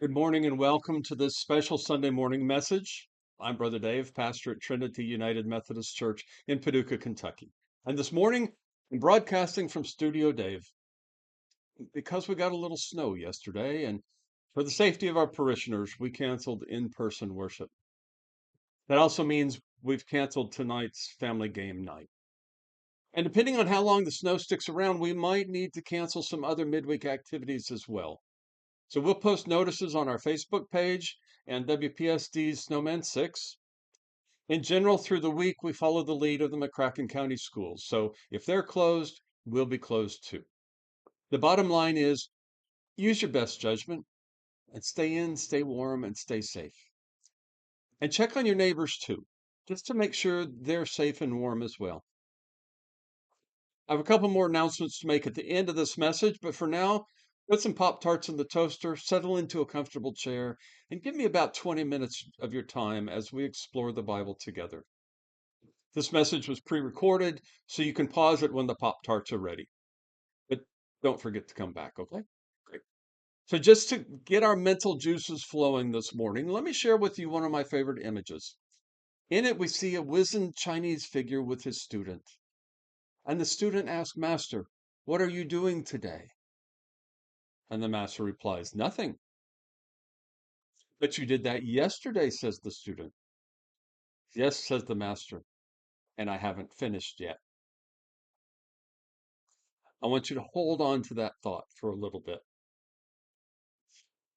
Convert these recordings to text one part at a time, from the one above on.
Good morning and welcome to this special Sunday morning message. I'm Brother Dave, pastor at Trinity United Methodist Church in Paducah, Kentucky. And this morning, I'm broadcasting from Studio Dave because we got a little snow yesterday, and for the safety of our parishioners, we canceled in-person worship. That also means we've canceled tonight's family game night. And depending on how long the snow sticks around, we might need to cancel some other midweek activities as well. So we'll post notices on our Facebook page and WPSD's Snowman 6. In general, through the week, we follow the lead of the McCracken County schools. So if they're closed, we'll be closed too. The bottom line is use your best judgment and stay in, stay warm, and stay safe. And check on your neighbors too, just to make sure they're safe and warm as well. I have a couple more announcements to make at the end of this message, but for now, put some Pop-Tarts in the toaster, settle into a comfortable chair, and give me about 20 minutes of your time as we explore the Bible together. This message was pre-recorded, so you can pause it when the Pop-Tarts are ready. But don't forget to come back, okay? Great. So just to get our mental juices flowing this morning, let me share with you one of my favorite images. In it, we see a wizened Chinese figure with his student. And the student asks, "Master, what are you doing today?" And the master replies, "Nothing." "But you did that yesterday," says the student. "Yes," says the master, "and I haven't finished yet." I want you to hold on to that thought for a little bit.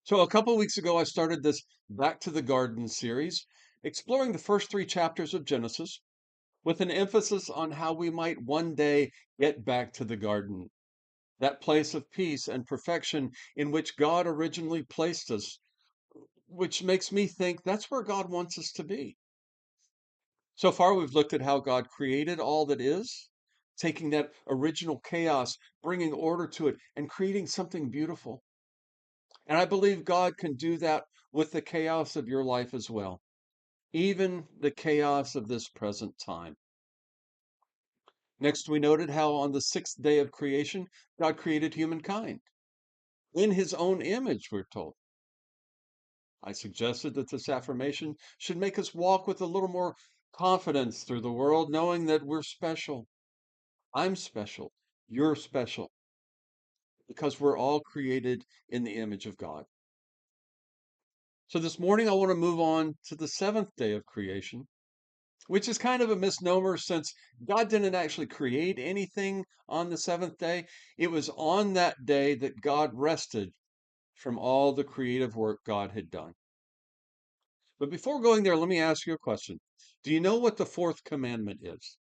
So a couple of weeks ago, I started this Back to the Garden series, exploring the first three chapters of Genesis with an emphasis on how we might one day get back to the garden, that place of peace and perfection in which God originally placed us, which makes me think that's where God wants us to be. So far, we've looked at how God created all that is, taking that original chaos, bringing order to it, and creating something beautiful. And I believe God can do that with the chaos of your life as well, even the chaos of this present time. Next, we noted how on the sixth day of creation, God created humankind in his own image, we're told. I suggested that this affirmation should make us walk with a little more confidence through the world, knowing that we're special. I'm special. You're special because we're all created in the image of God. So this morning, I want to move on to the seventh day of creation, which is kind of a misnomer since God didn't actually create anything on the seventh day. It was on that day that God rested from all the creative work God had done. But before going there, let me ask you a question. Do you know what the fourth commandment is?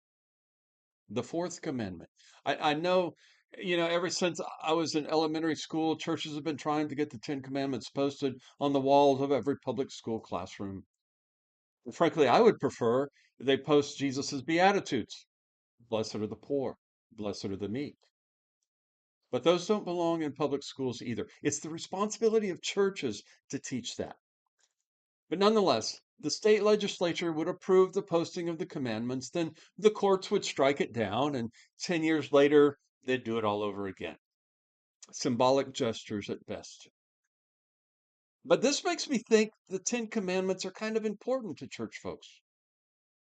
The fourth commandment. I know, ever since I was in elementary school, churches have been trying to get the Ten Commandments posted on the walls of every public school classroom. And frankly, I would prefer they post Jesus's Beatitudes. Blessed are the poor, blessed are the meek. But those don't belong in public schools either. It's the responsibility of churches to teach that. But nonetheless, the state legislature would approve the posting of the commandments, then the courts would strike it down, and 10 years later, they'd do it all over again. Symbolic gestures at best. But this makes me think the Ten Commandments are kind of important to church folks.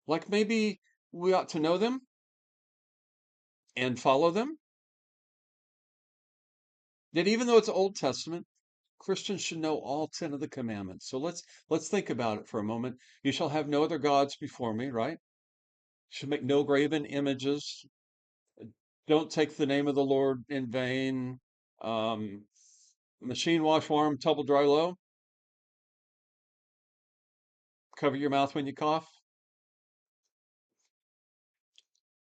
Like maybe we ought to know them and follow them. Yet even though it's Old Testament, Christians should know all 10 of the commandments. So let's think about it for a moment. You shall have no other gods before me, right? Should make no graven images. Don't take the name of the Lord in vain. Um, Machine wash warm, tumble dry low. Cover your mouth when you cough.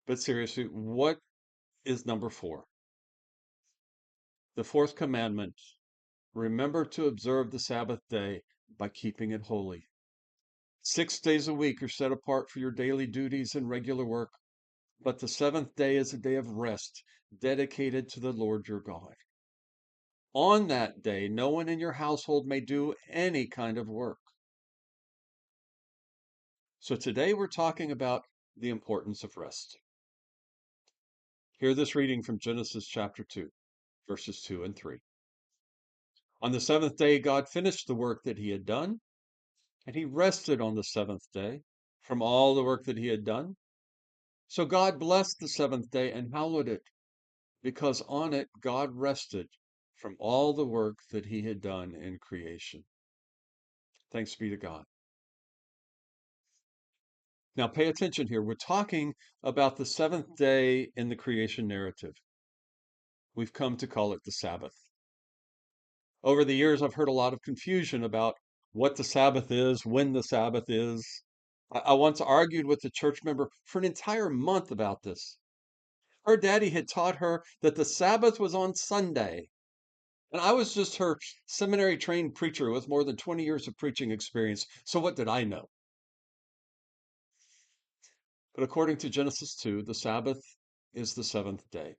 But seriously, what is number 4? The fourth commandment. Remember to observe the Sabbath day by keeping it holy. 6 days a week are set apart for your daily duties and regular work, but the seventh day is a day of rest dedicated to the Lord your God. On that day, no one in your household may do any kind of work. So today we're talking about the importance of rest. Hear this reading from Genesis chapter 2, verses 2 and 3. On the seventh day, God finished the work that he had done, and he rested on the seventh day from all the work that he had done. So God blessed the seventh day and hallowed it, because on it God rested from all the work that he had done in creation. Thanks be to God. Now, pay attention here. We're talking about the seventh day in the creation narrative. We've come to call it the Sabbath. Over the years, I've heard a lot of confusion about what the Sabbath is, when the Sabbath is. I once argued with a church member for an entire month about this. Her daddy had taught her that the Sabbath was on Sunday, and I was just her seminary trained preacher with more than 20 years of preaching experience. So what did I know? But according to Genesis 2, the Sabbath is the seventh day.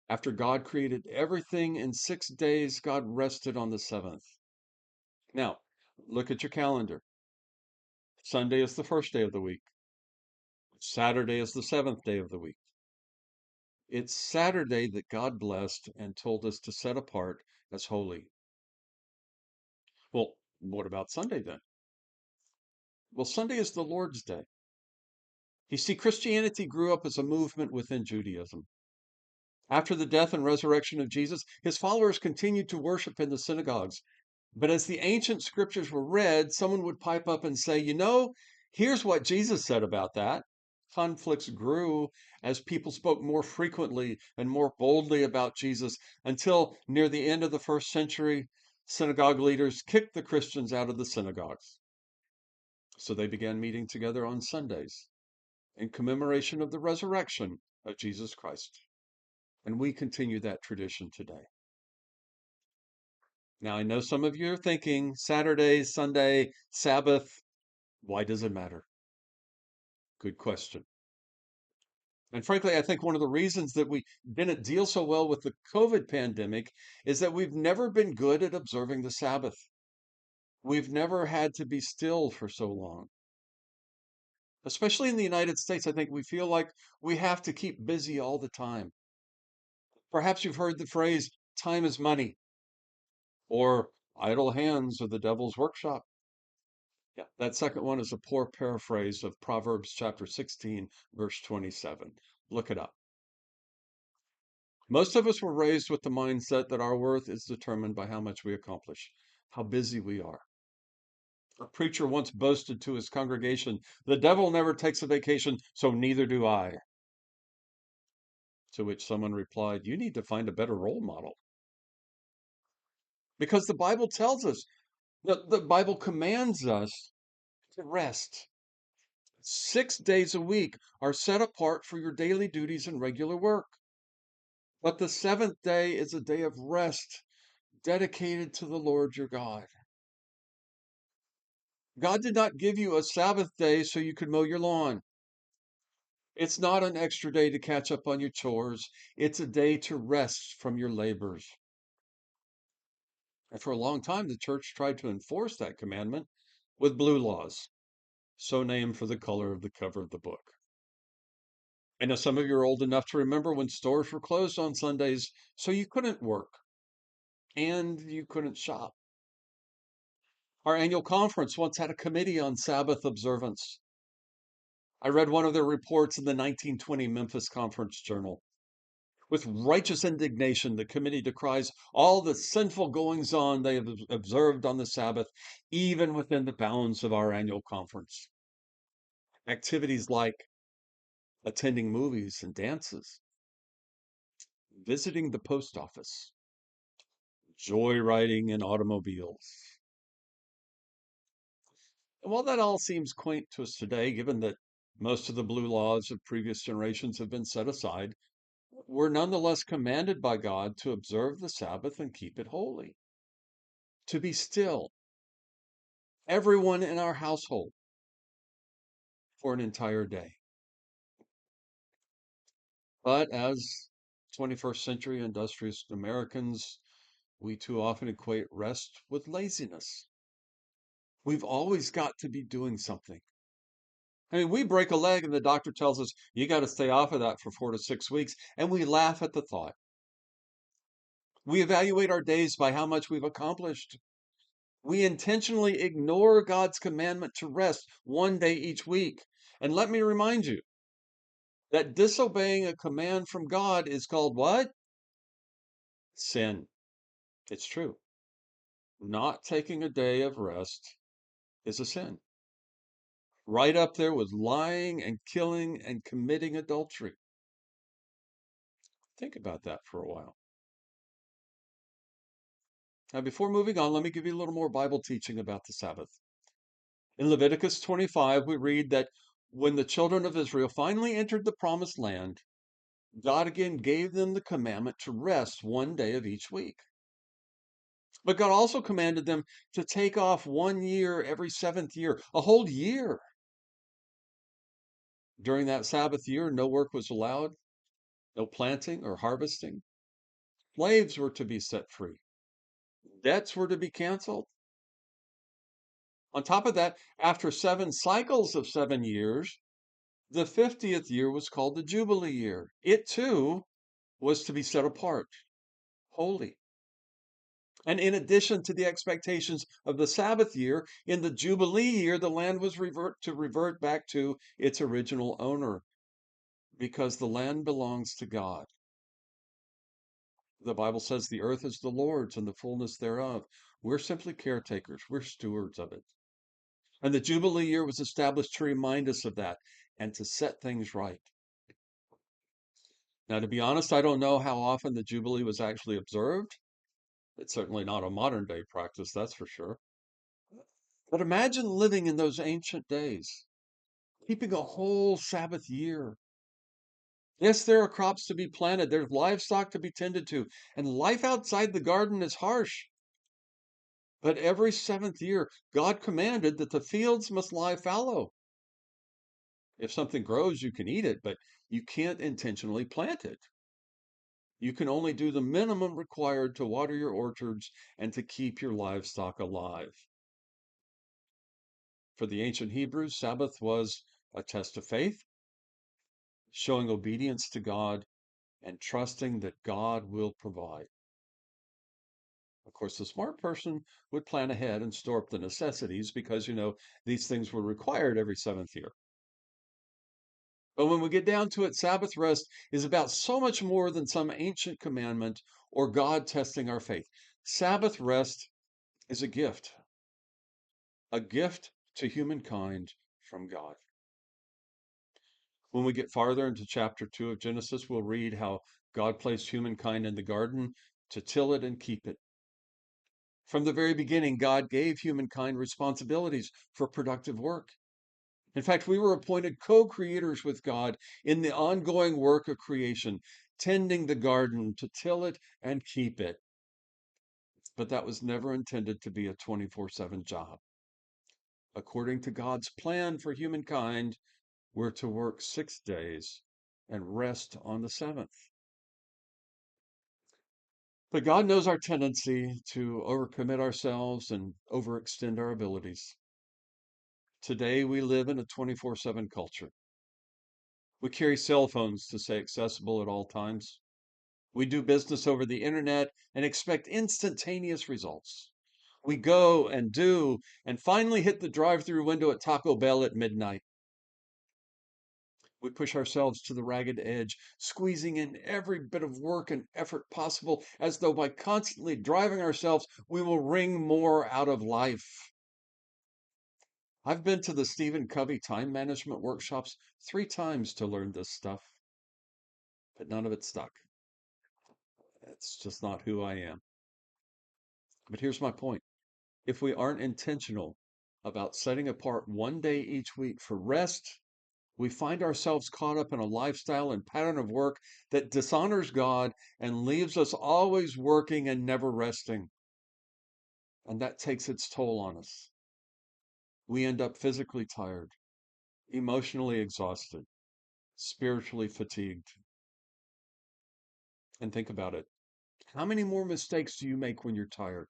After God created everything in 6 days, God rested on the seventh. Now, look at your calendar. Sunday is the first day of the week. Saturday is the seventh day of the week. It's Saturday that God blessed and told us to set apart as holy. Well, what about Sunday then? Well, Sunday is the Lord's Day. You see, Christianity grew up as a movement within Judaism. After the death and resurrection of Jesus, his followers continued to worship in the synagogues. But as the ancient scriptures were read, someone would pipe up and say, here's what Jesus said about that. Conflicts grew as people spoke more frequently and more boldly about Jesus until near the end of the first century, synagogue leaders kicked the Christians out of the synagogues. So they began meeting together on Sundays in commemoration of the resurrection of Jesus Christ. And we continue that tradition today. Now, I know some of you are thinking Saturday, Sunday, Sabbath, why does it matter? Good question. And frankly, I think one of the reasons that we didn't deal so well with the COVID pandemic is that we've never been good at observing the Sabbath. We've never had to be still for so long. Especially in the United States, I think we feel like we have to keep busy all the time. Perhaps you've heard the phrase, time is money, or idle hands are the devil's workshop. Yeah, that second one is a poor paraphrase of Proverbs chapter 16, verse 27. Look it up. Most of us were raised with the mindset that our worth is determined by how much we accomplish, how busy we are. A preacher once boasted to his congregation, "The devil never takes a vacation, so neither do I." To which someone replied, "You need to find a better role model." Because the Bible tells us, the Bible commands us to rest. 6 days a week are set apart for your daily duties and regular work. But the seventh day is a day of rest dedicated to the Lord your God. God did not give you a Sabbath day so you could mow your lawn. It's not an extra day to catch up on your chores. It's a day to rest from your labors. And for a long time, the church tried to enforce that commandment with blue laws, so named for the color of the cover of the book. I know some of you are old enough to remember when stores were closed on Sundays, so you couldn't work and you couldn't shop. Our annual conference once had a committee on Sabbath observance. I read one of their reports in the 1920 Memphis Conference Journal. With righteous indignation, the committee decries all the sinful goings on they have observed on the Sabbath, even within the bounds of our annual conference. Activities like attending movies and dances, visiting the post office, joyriding in automobiles. And while that all seems quaint to us today, given that most of the blue laws of previous generations have been set aside, we're nonetheless commanded by God to observe the Sabbath and keep it holy, to be still, everyone in our household, for an entire day. But as 21st century industrious Americans, we too often equate rest with laziness. We've always got to be doing something. I mean, we break a leg and the doctor tells us, you got to stay off of that for 4 to 6 weeks, and we laugh at the thought. We evaluate our days by how much we've accomplished. We intentionally ignore God's commandment to rest one day each week. And let me remind you that disobeying a command from God is called what? Sin. It's true. Not taking a day of rest is a sin. Right up there with lying and killing and committing adultery. Think about that for a while. Now, before moving on, let me give you a little more Bible teaching about the Sabbath. In Leviticus 25, we read that when the children of Israel finally entered the promised land, God again gave them the commandment to rest one day of each week. But God also commanded them to take off 1 year every seventh year, a whole year. During that Sabbath year, no work was allowed, no planting or harvesting. Slaves were to be set free. Debts were to be canceled. On top of that, after 7 cycles of 7 years, the 50th year was called the Jubilee year. It too was to be set apart, holy. And in addition to the expectations of the Sabbath year, in the Jubilee year, the land was revert back to its original owner because the land belongs to God. The Bible says the earth is the Lord's and the fullness thereof. We're simply caretakers. We're stewards of it. And the Jubilee year was established to remind us of that and to set things right. Now, to be honest, I don't know how often the Jubilee was actually observed. It's certainly not a modern day practice, that's for sure. But imagine living in those ancient days, keeping a whole Sabbath year. Yes, there are crops to be planted, there's livestock to be tended to, and life outside the garden is harsh. But every seventh year, God commanded that the fields must lie fallow. If something grows, you can eat it, but you can't intentionally plant it. You can only do the minimum required to water your orchards and to keep your livestock alive. For the ancient Hebrews, Sabbath was a test of faith, showing obedience to God and trusting that God will provide. Of course, the smart person would plan ahead and store up the necessities because, these things were required every seventh year. But when we get down to it, Sabbath rest is about so much more than some ancient commandment or God testing our faith. Sabbath rest is a gift to humankind from God. When we get farther into chapter 2 of Genesis, we'll read how God placed humankind in the garden to till it and keep it. From the very beginning, God gave humankind responsibilities for productive work. In fact, we were appointed co-creators with God in the ongoing work of creation, tending the garden to till it and keep it. But that was never intended to be a 24/7 job. According to God's plan for humankind, we're to work 6 days and rest on the seventh. But God knows our tendency to overcommit ourselves and overextend our abilities. Today, we live in a 24/7 culture. We carry cell phones to stay accessible at all times. We do business over the internet and expect instantaneous results. We go and do and finally hit the drive-through window at Taco Bell at midnight. We push ourselves to the ragged edge, squeezing in every bit of work and effort possible, as though by constantly driving ourselves, we will wring more out of life. I've been to the Stephen Covey time management workshops 3 times to learn this stuff, but none of it stuck. It's just not who I am. But here's my point. If we aren't intentional about setting apart one day each week for rest, we find ourselves caught up in a lifestyle and pattern of work that dishonors God and leaves us always working and never resting. And that takes its toll on us. We end up physically tired, emotionally exhausted, spiritually fatigued. And think about it. How many more mistakes do you make when you're tired?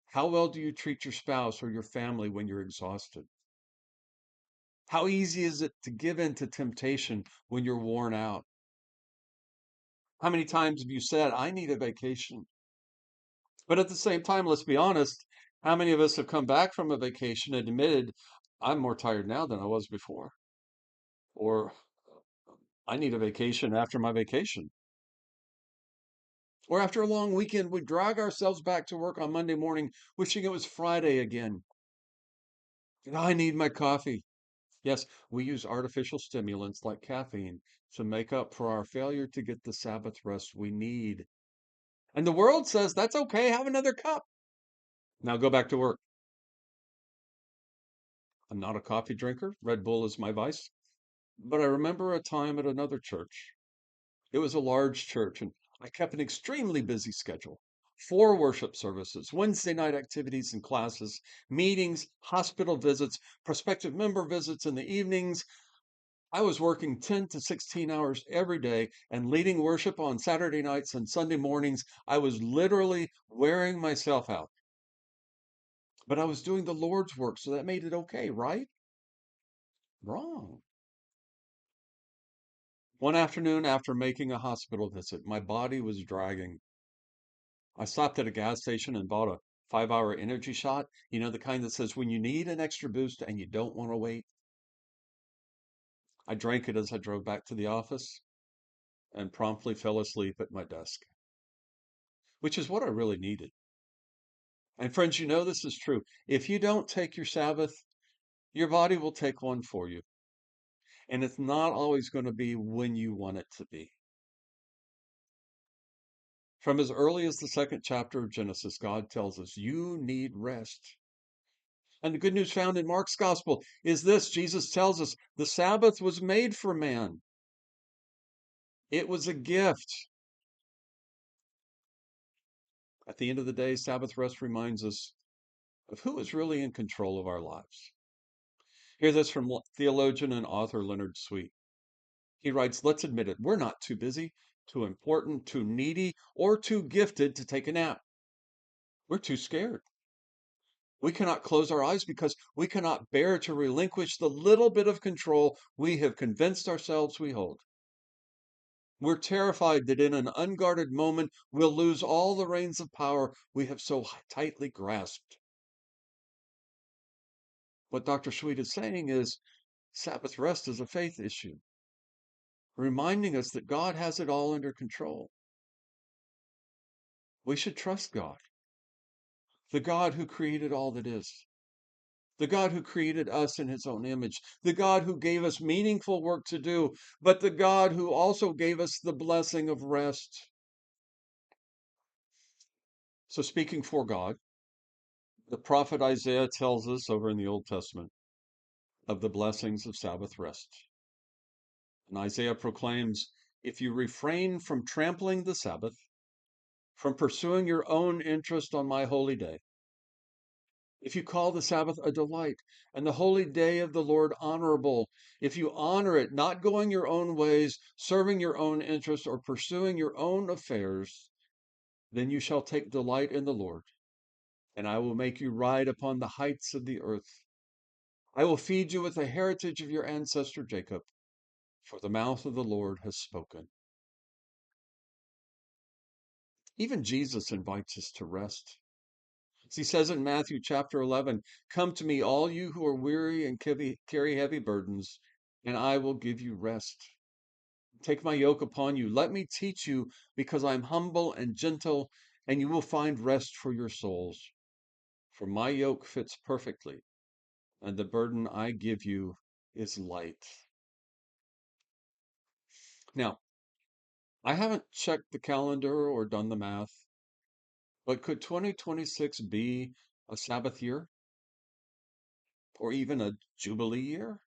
How well do you treat your spouse or your family when you're exhausted? How easy is it to give in to temptation when you're worn out? How many times have you said, I need a vacation? But at the same time, let's be honest, how many of us have come back from a vacation and admitted, I'm more tired now than I was before? Or I need a vacation after my vacation. Or after a long weekend, we drag ourselves back to work on Monday morning, wishing it was Friday again. And I need my coffee. Yes, we use artificial stimulants like caffeine to make up for our failure to get the Sabbath rest we need. And the world says that's okay, have another cup. Now go back to work. I'm not a coffee drinker. Red Bull is my vice. But I remember a time at another church. It was a large church, and I kept an extremely busy schedule. 4 worship services, Wednesday night activities and classes, meetings, hospital visits, prospective member visits in the evenings. I was working 10 to 16 hours every day and leading worship on Saturday nights and Sunday mornings. I was literally wearing myself out. But I was doing the Lord's work, so that made it okay, right? Wrong. One afternoon, after making a hospital visit, my body was dragging. I stopped at a gas station and bought a 5-hour energy shot. You know, the kind that says when you need an extra boost and you don't want to wait. I drank it as I drove back to the office and promptly fell asleep at my desk, which is what I really needed. And friends, you know this is true. If you don't take your Sabbath, your body will take one for you. And it's not always going to be when you want it to be. From as early as the second chapter of Genesis, God tells us you need rest. And the good news found in Mark's gospel is this: Jesus tells us the Sabbath was made for man. It was a gift. At the end of the day, Sabbath rest reminds us of who is really in control of our lives. Hear this from theologian and author Leonard Sweet. He writes, let's admit it, we're not too busy, too important, too needy, or too gifted to take a nap. We're too scared. We cannot close our eyes because we cannot bear to relinquish the little bit of control we have convinced ourselves we hold. We're terrified that in an unguarded moment we'll lose all the reins of power we have so tightly grasped. What Dr. Sweet is saying is Sabbath rest is a faith issue, reminding us that God has it all under control. We should trust God, the God who created all that is, the God who created us in his own image, the God who gave us meaningful work to do, but the God who also gave us the blessing of rest. So, speaking for God, the prophet Isaiah tells us over in the Old Testament of the blessings of Sabbath rest. And Isaiah proclaims, if you refrain from trampling the Sabbath, from pursuing your own interest on my holy day, if you call the Sabbath a delight and the holy day of the Lord honorable, if you honor it, not going your own ways, serving your own interests, or pursuing your own affairs, then you shall take delight in the Lord, and I will make you ride upon the heights of the earth. I will feed you with the heritage of your ancestor Jacob, for the mouth of the Lord has spoken. Even Jesus invites us to rest. As he says in Matthew chapter 11, come to me, all you who are weary and carry heavy burdens, and I will give you rest. Take my yoke upon you. Let me teach you, because I am humble and gentle, and you will find rest for your souls. For my yoke fits perfectly, and the burden I give you is light. Now, I haven't checked the calendar or done the math, but could 2026 be a Sabbath year or even a Jubilee year?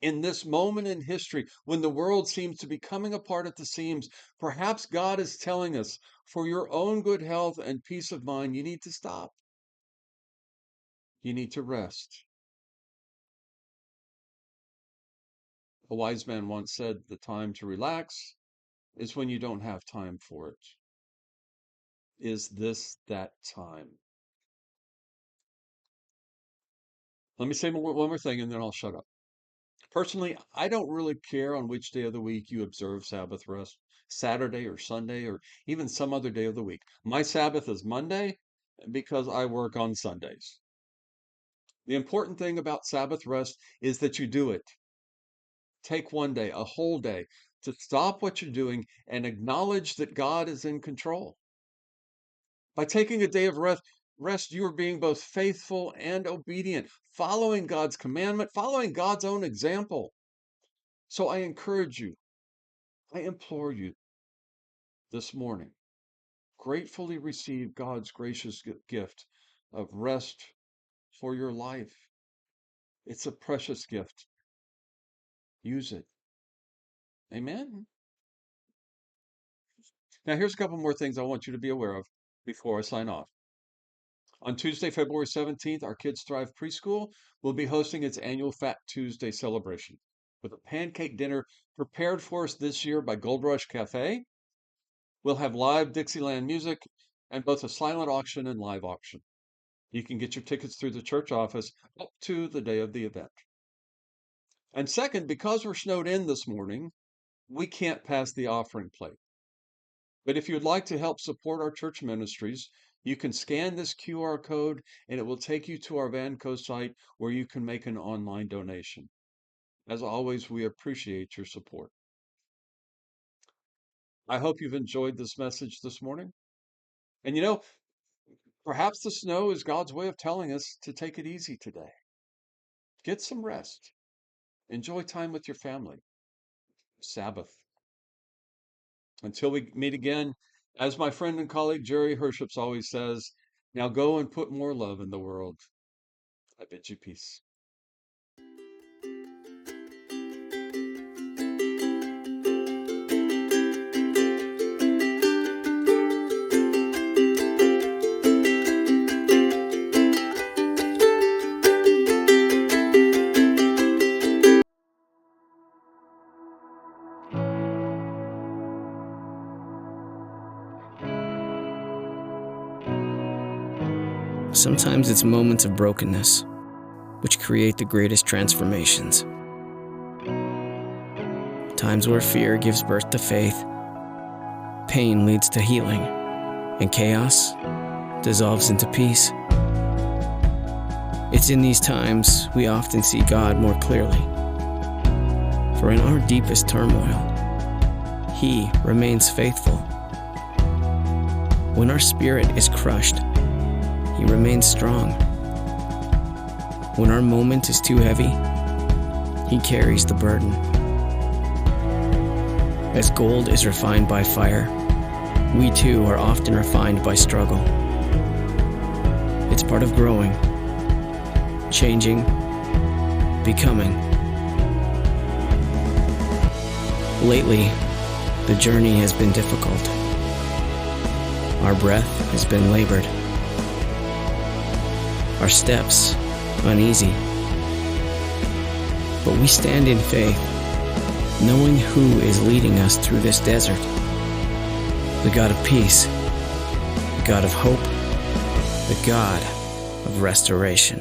In this moment in history, when the world seems to be coming apart at the seams, perhaps God is telling us, for your own good health and peace of mind, you need to stop. You need to rest. A wise man once said, the time to relax is when you don't have time for it. Is this that time? Let me say one more thing and then I'll shut up. Personally, I don't really care on which day of the week you observe Sabbath rest. Saturday or Sunday or even some other day of the week. My Sabbath is Monday because I work on Sundays. The important thing about Sabbath rest is that you do it. Take one day, a whole day, to stop what you're doing and acknowledge that God is in control. By taking a day of rest, you are being both faithful and obedient, following God's commandment, following God's own example. So I encourage you, I implore you this morning, gratefully receive God's gracious gift of rest for your life. It's a precious gift. Use it. Amen. Now, here's a couple more things I want you to be aware of before I sign off. On Tuesday, February 17th, our Kids Thrive Preschool will be hosting its annual Fat Tuesday celebration with a pancake dinner prepared for us this year by Gold Rush Cafe. We'll have live Dixieland music and both a silent auction and live auction. You can get your tickets through the church office up to the day of the event. And second, because we're snowed in this morning, we can't pass the offering plate. But if you'd like to help support our church ministries, you can scan this QR code and it will take you to our Vanco site where you can make an online donation. As always, we appreciate your support. I hope you've enjoyed this message this morning. And perhaps the snow is God's way of telling us to take it easy today. Get some rest. Enjoy time with your family. Sabbath. Until we meet again, as my friend and colleague Jerry Herships always says, now go and put more love in the world. I bid you peace. Sometimes it's moments of brokenness which create the greatest transformations. Times where fear gives birth to faith, pain leads to healing, and chaos dissolves into peace. It's in these times we often see God more clearly. For in our deepest turmoil, He remains faithful. When our spirit is crushed, He remains strong. When our moment is too heavy, He carries the burden. As gold is refined by fire, we too are often refined by struggle. It's part of growing, changing, becoming. Lately, the journey has been difficult. Our breath has been labored. Our steps uneasy. But we stand in faith, knowing who is leading us through this desert. The God of peace, the God of hope, the God of restoration.